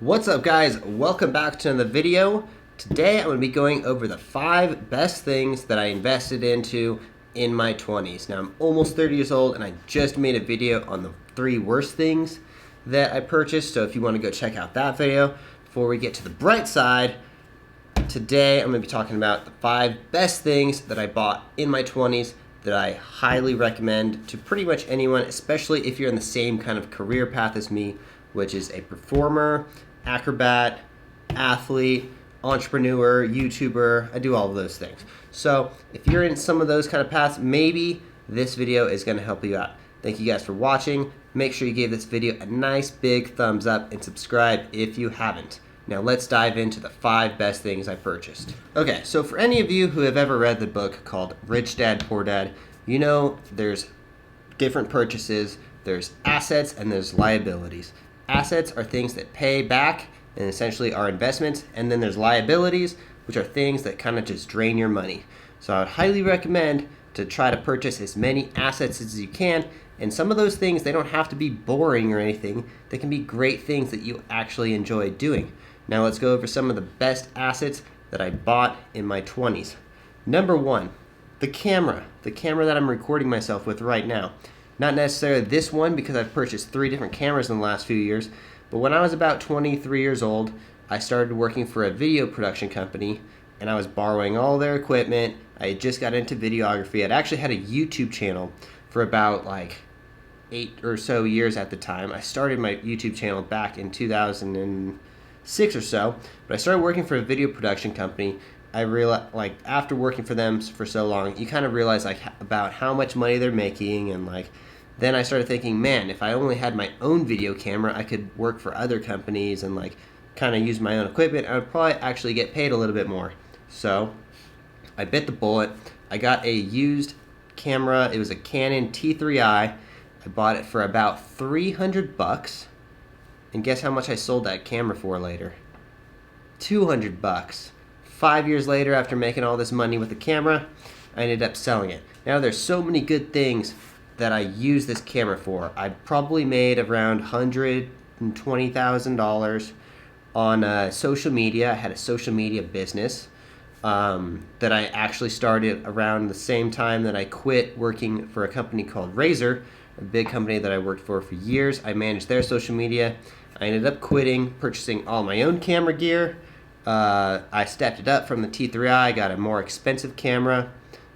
What's up, guys? Welcome back to another video. Today I'm going to be going over the 5 best things that I invested into in my 20s. Now I'm almost 30 years old and I just made a video on the 3 worst things that I purchased, so if you want to go check out that video. Before we get to the bright side, today I'm going to be talking about the 5 best things that I bought in my 20s that I highly recommend to pretty much anyone, especially if you're in the same kind of career path as me, which is a performer, acrobat, athlete, entrepreneur, YouTuber. I do all of those things. So if you're in some of those kind of paths, maybe this video is going to help you out. Thank you guys for watching. Make sure you give this video a nice big thumbs up and subscribe if you haven't. Now let's dive into the 5 best things I purchased. Okay, so for any of you who have ever read the book called Rich Dad, Poor Dad, you know there's different purchases. There's assets and there's liabilities. Assets are things that pay back and essentially are investments, and then there's liabilities, which are things that kind of just drain your money. So I would highly recommend to try to purchase as many assets as you can, and some of those things, they don't have to be boring or anything. They can be great things that you actually enjoy doing. Now let's go over some of the best assets that I bought in my 20s. Number 1, the camera that I'm recording myself with right now. Not necessarily this one, because I've purchased 3 different cameras in the last few years, but when I was about 23 years old, I started working for a video production company, and I was borrowing all their equipment. I had just got into videography. I'd actually had a YouTube channel for about 8 or so years at the time. I started my YouTube channel back in 2006 or so, but I started working for a video production company. I realized, after working for them for so long, you kind of realize about how much money they're making, and then I started thinking, man, if I only had my own video camera, I could work for other companies and kind of use my own equipment. I would probably actually get paid a little bit more. So I bit the bullet. I got a used camera. It was a Canon T3i. I bought it for about $300, and guess how much I sold that camera for later? $200. 5 years later, after making all this money with the camera, I ended up selling it. Now there's so many good things that I use this camera for. I probably made around $120,000 on social media. I had a social media business that I actually started around the same time that I quit working for a company called Razor, a big company that I worked for years. I managed their social media. I ended up quitting, purchasing all my own camera gear. I stepped it up from the T3i, got a more expensive camera,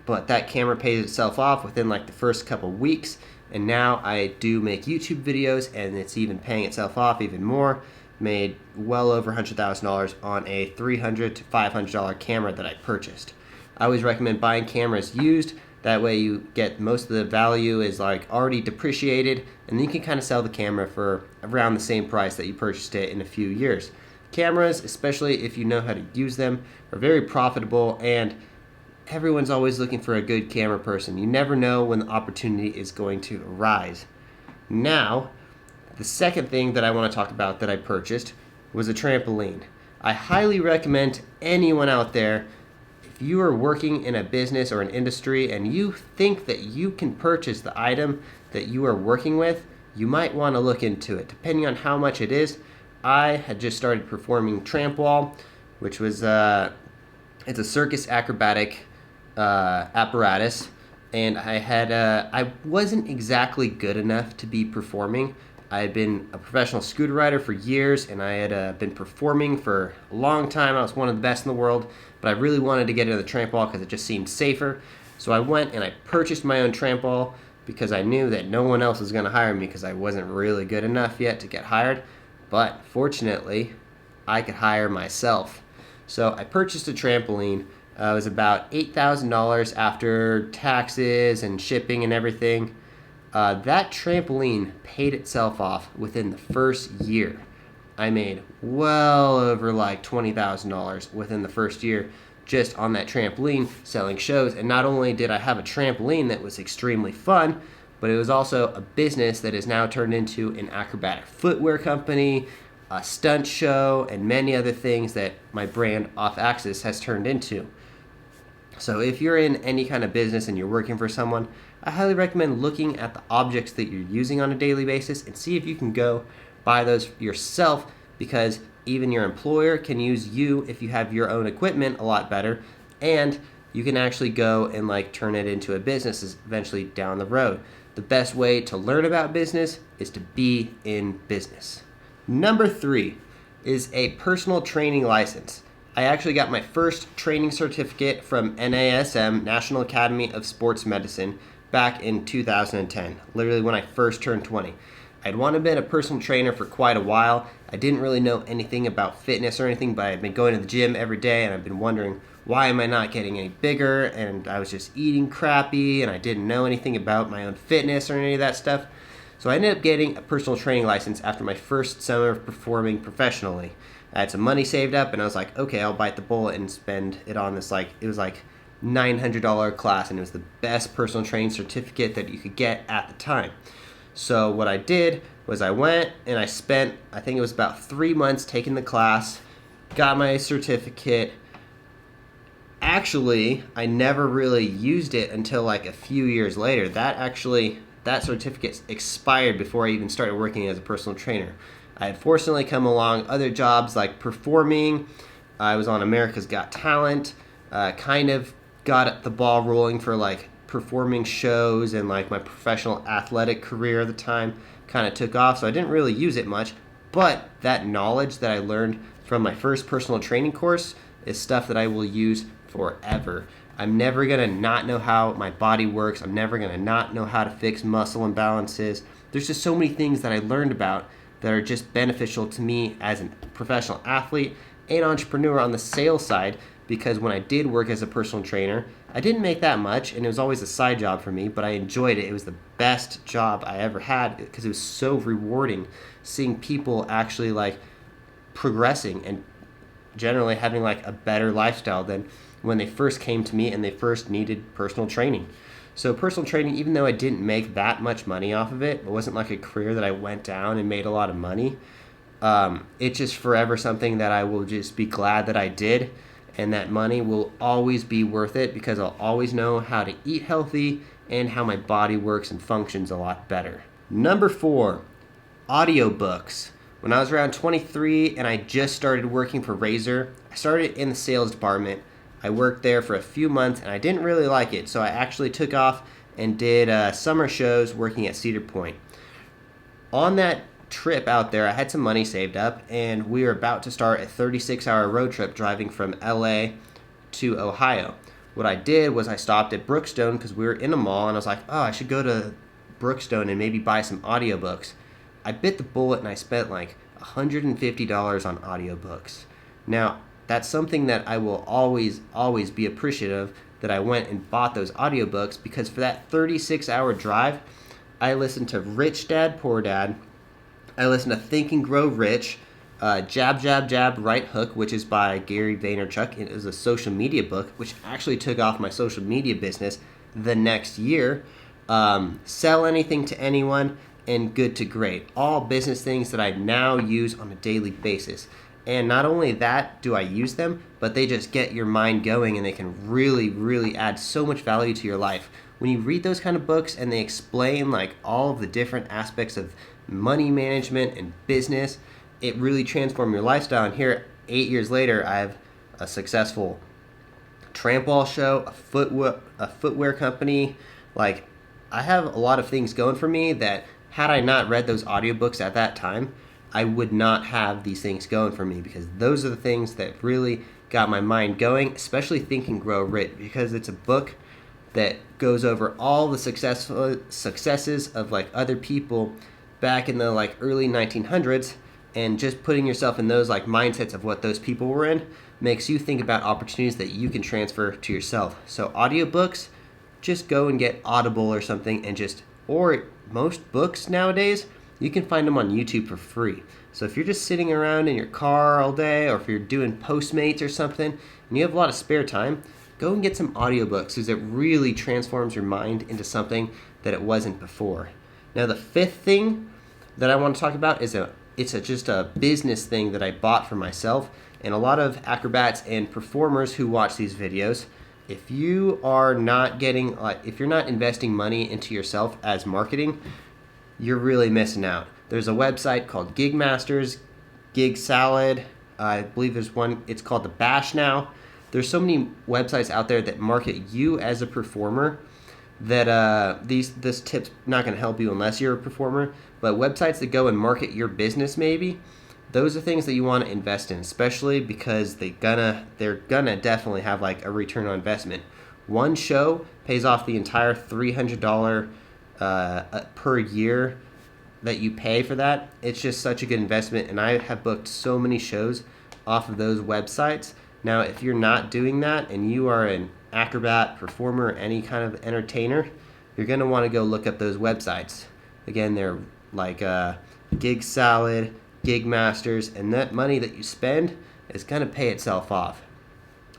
but that camera paid itself off within the first couple weeks, and now I do make YouTube videos, and it's even paying itself off even more. Made well over $100,000 on a $300 to $500 camera that I purchased. I always recommend buying cameras used. That way you get most of the value is already depreciated, and then you can kind of sell the camera for around the same price that you purchased it in a few years. Cameras, especially if you know how to use them, are very profitable, and everyone's always looking for a good camera person. You never know when the opportunity is going to arise. Now, the second thing that I want to talk about that I purchased was a trampoline. I highly recommend to anyone out there, if you are working in a business or an industry and you think that you can purchase the item that you are working with, you might want to look into it, depending on how much it is. I had just started performing tramp wall, which was it's a circus acrobatic apparatus, and I wasn't exactly good enough to be performing. I had been a professional scooter rider for years, and I had been performing for a long time. I was one of the best in the world, but I really wanted to get into the tramp wall because it just seemed safer. So I went and I purchased my own tramp wall because I knew that no one else was going to hire me because I wasn't really good enough yet to get hired. But fortunately, I could hire myself. So I purchased a trampoline. It was about $8,000 after taxes and shipping and everything. That trampoline paid itself off within the first year. I made well over $20,000 within the first year just on that trampoline selling shows. And not only did I have a trampoline that was extremely fun, but it was also a business that is now turned into an acrobatic footwear company, a stunt show, and many other things that my brand Off Axis has turned into. So if you're in any kind of business and you're working for someone, I highly recommend looking at the objects that you're using on a daily basis and see if you can go buy those yourself because even your employer can use you if you have your own equipment a lot better, and you can actually go and like turn it into a business eventually down the road. The best way to learn about business is to be in business. Number 3 is a personal training license. I actually got my first training certificate from NASM, National Academy of Sports Medicine, back in 2010, literally when I first turned 20. I'd wanted to be a personal trainer for quite a while. I didn't really know anything about fitness or anything, but I'd been going to the gym every day, and I've been wondering, why am I not getting any bigger? And I was just eating crappy, and I didn't know anything about my own fitness or any of that stuff. So I ended up getting a personal training license after my first summer of performing professionally. I had some money saved up, and I was like, okay, I'll bite the bullet and spend it on this, it was like $900 class, and it was the best personal training certificate that you could get at the time. So what I did was I went and I spent, I think it was about 3 months taking the class, got my certificate. Actually, I never really used it until like a few years later. That certificate expired before I even started working as a personal trainer. I had fortunately come along other jobs like performing. I was on America's Got Talent, kind of got the ball rolling for like performing shows, and like my professional athletic career at the time kind of took off, so I didn't really use it much. But that knowledge that I learned from my first personal training course is stuff that I will use forever. I'm never going to not know how my body works. I'm never going to not know how to fix muscle imbalances. There's just so many things that I learned about that are just beneficial to me as a professional athlete and entrepreneur on the sales side, because when I did work as a personal trainer, I didn't make that much, and it was always a side job for me, but I enjoyed it. It was the best job I ever had because it was so rewarding seeing people actually like progressing and generally having like a better lifestyle than when they first came to me and they first needed personal training. So personal training, even though I didn't make that much money off of it, it wasn't like a career that I went down and made a lot of money. It's just forever something that I will just be glad that I did, and that money will always be worth it because I'll always know how to eat healthy and how my body works and functions a lot better. Number 4, audiobooks. When I was around 23 and I just started working for Razor, I started in the sales department. I worked there for a few months and I didn't really like it, so I actually took off and did summer shows working at Cedar Point. On that trip out there, I had some money saved up, and we were about to start a 36-hour road trip driving from LA to Ohio. What I did was I stopped at Brookstone because we were in a mall, and I was like, oh, I should go to Brookstone and maybe buy some audiobooks. I bit the bullet and I spent like $150 on audiobooks. Now, that's something that I will always be appreciative that I went and bought those audiobooks, because for that 36-hour drive, I listened to Rich Dad, Poor Dad. I listened to Think and Grow Rich, Jab, Jab, Jab, Right Hook, which is by Gary Vaynerchuk. It is a social media book, which actually took off my social media business the next year. Sell Anything to Anyone, and Good to Great. All business things that I now use on a daily basis. And not only that do I use them, but they just get your mind going, and they can really, really add so much value to your life. When you read those kind of books and they explain like all of the different aspects of money management and business, it really transformed your lifestyle. And here, 8 years later, I have a successful tramp wall show, a footwear company. Like, I have a lot of things going for me that had I not read those audiobooks at that time, I would not have these things going for me, because those are the things that really got my mind going, especially Think and Grow Rich, because it's a book that goes over all the successes of like other people back in the like early 1900s, and just putting yourself in those like mindsets of what those people were in makes you think about opportunities that you can transfer to yourself. So audiobooks, just go and get Audible or something, and or most books nowadays, you can find them on YouTube for free. So if you're just sitting around in your car all day, or if you're doing Postmates or something, and you have a lot of spare time, go and get some audiobooks, because it really transforms your mind into something that it wasn't before. Now, the 5th thing that I want to talk about is just a business thing that I bought for myself. And a lot of acrobats and performers who watch these videos, if you are not if you're not investing money into yourself as marketing, you're really missing out. There's a website called Gig Masters. Gig Salad. I believe there's one. It's called the Bash now. There's so many websites out there that market you as a performer that this tip's not going to help you unless you're a performer. But websites that go and market your business, maybe, those are things that you want to invest in, especially because they're gonna definitely have like a return on investment. One show pays off the entire $300 per year that you pay for that. It's just such a good investment, and I have booked so many shows off of those websites. Now, if you're not doing that and you are an acrobat, performer, any kind of entertainer, you're going to want to go look up those websites. Again, they're like Gig Salad, Gig Masters, and that money that you spend is going to pay itself off.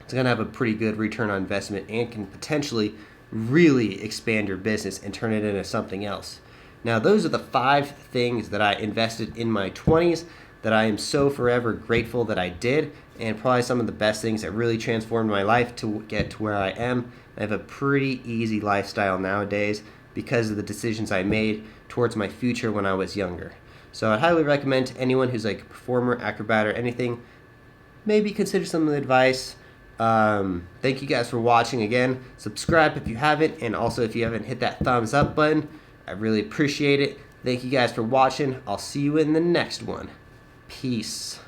It's going to have a pretty good return on investment and can potentially really expand your business and turn it into something else. Now, those are the 5 things that I invested in my 20s that I am so forever grateful that I did, and probably some of the best things that really transformed my life to get to where I am. I have a pretty easy lifestyle nowadays because of the decisions I made towards my future when I was younger. So I highly recommend to anyone who's like a performer, acrobat, or anything, maybe consider some of the advice. Thank you guys for watching again. Subscribe if you haven't, and also if you haven't hit that thumbs up button, I really appreciate it. Thank you guys for watching. I'll see you in the next one. Peace.